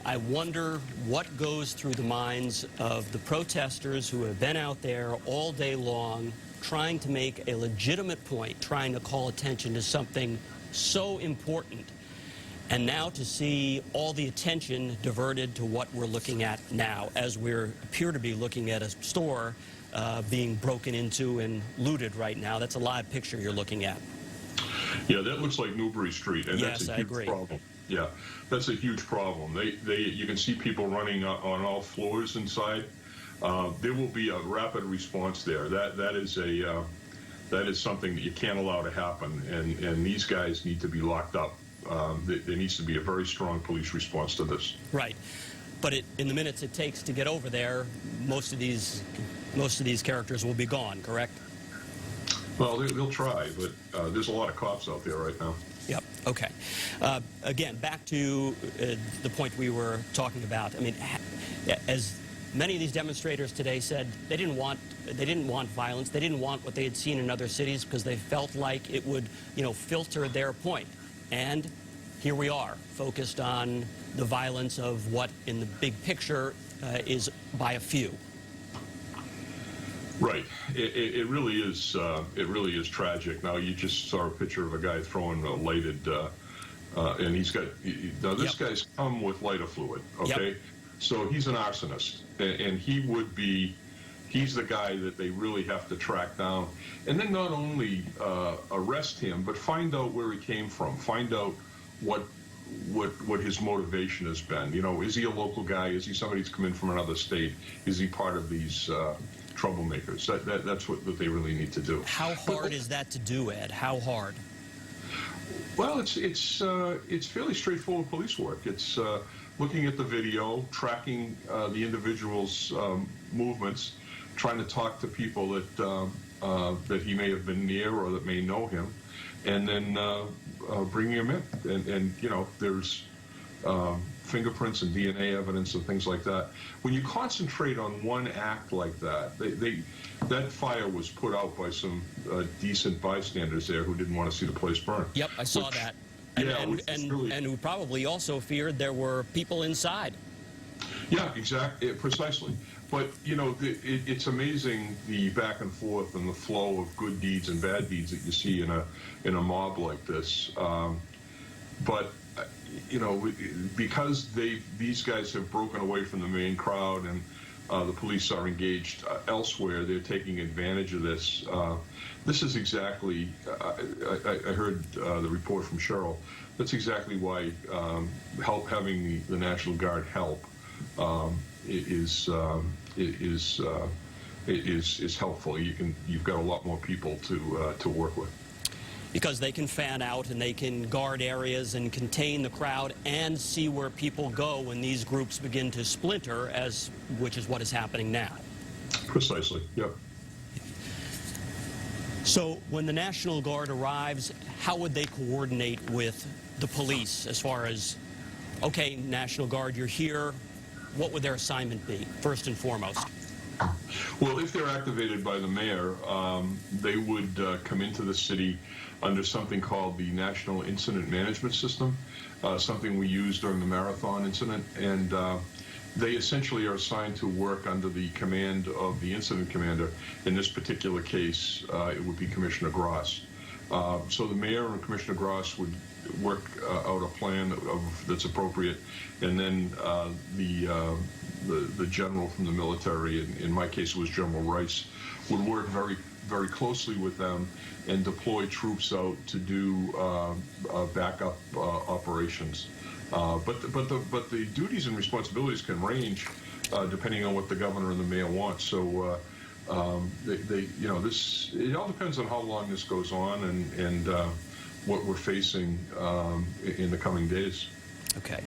I wonder what goes through the minds of the protesters who have been out there all day long trying to make a legitimate point, trying to call attention to something so important. And now to see all the attention diverted to what we're looking at now, as we appear to be looking at a store being broken into and looted right now. That's a live picture you're looking at. Yeah, that looks like Newbury Street, and yes, that's a I huge agree. problem. Yeah, that's a huge problem. You can see people running on all floors inside. There will be a rapid response there. That is something that you can't allow to happen, and these guys need to be locked up. There needs to be a very strong police response to this. Right, but in the minutes it takes to get over there, most of these characters will be gone. Correct? Well, they'll try, but there's a lot of cops out there right now. Yep. Okay. Again, back to the point we were talking about. I mean, as many of these demonstrators today said, they didn't want violence. They didn't want what they had seen in other cities because they felt like it would, filter their point. And here we are, focused on the violence of what, in the big picture, is by a few. Right. It really is. It really is tragic. Now you just saw a picture of a guy throwing a lighted, and he's got. Now this Yep. guy's come with lighter fluid. Okay, Yep. So he's an arsonist, and he would be. He's the guy that they really have to track down, and then not only arrest him, but find out where he came from. Find out what his motivation has been. Is he a local guy? Is he somebody who's come in from another state? Is he part of these troublemakers? That's what they really need to do. How hard is that to do, Ed? How hard? Well, it's fairly straightforward police work. It's looking at the video, tracking the individual's movements, trying to talk to people that he may have been near or that may know him, and then bringing him in. And there's fingerprints and DNA evidence and things like that. When you concentrate on one act like that, that fire was put out by some decent bystanders there who didn't want to see the place burn. Yep, I saw that. And who probably also feared there were people inside. Yeah, exactly, precisely. But it's amazing the back and forth and the flow of good deeds and bad deeds that you see in a mob like this. But because these guys have broken away from the main crowd and the police are engaged elsewhere, they're taking advantage of this. This is exactly, I heard the report from Cheryl, that's exactly why having the National Guard help is helpful. You've got a lot more people to work with. Because they can fan out and they can guard areas and contain the crowd and see where people go when these groups begin to splinter, which is what is happening now. Precisely, yep. So when the National Guard arrives, how would they coordinate with the police as far as, okay, National Guard, you're here, what would their assignment be, first and foremost? Well, if they're activated by the mayor, they would come into the city under something called the National Incident Management System, something we used during the marathon incident, and they essentially are assigned to work under the command of the incident commander. In this particular case, it would be Commissioner Gross. So the mayor and Commissioner Gross would work out a plan that's appropriate, and then the general from the military, in my case it was General Rice, would work very, very closely with them and deploy troops out to do backup operations. But the duties and responsibilities can range depending on what the governor and the mayor want. So it all depends on how long this goes on and what we're facing in the coming days. Okay.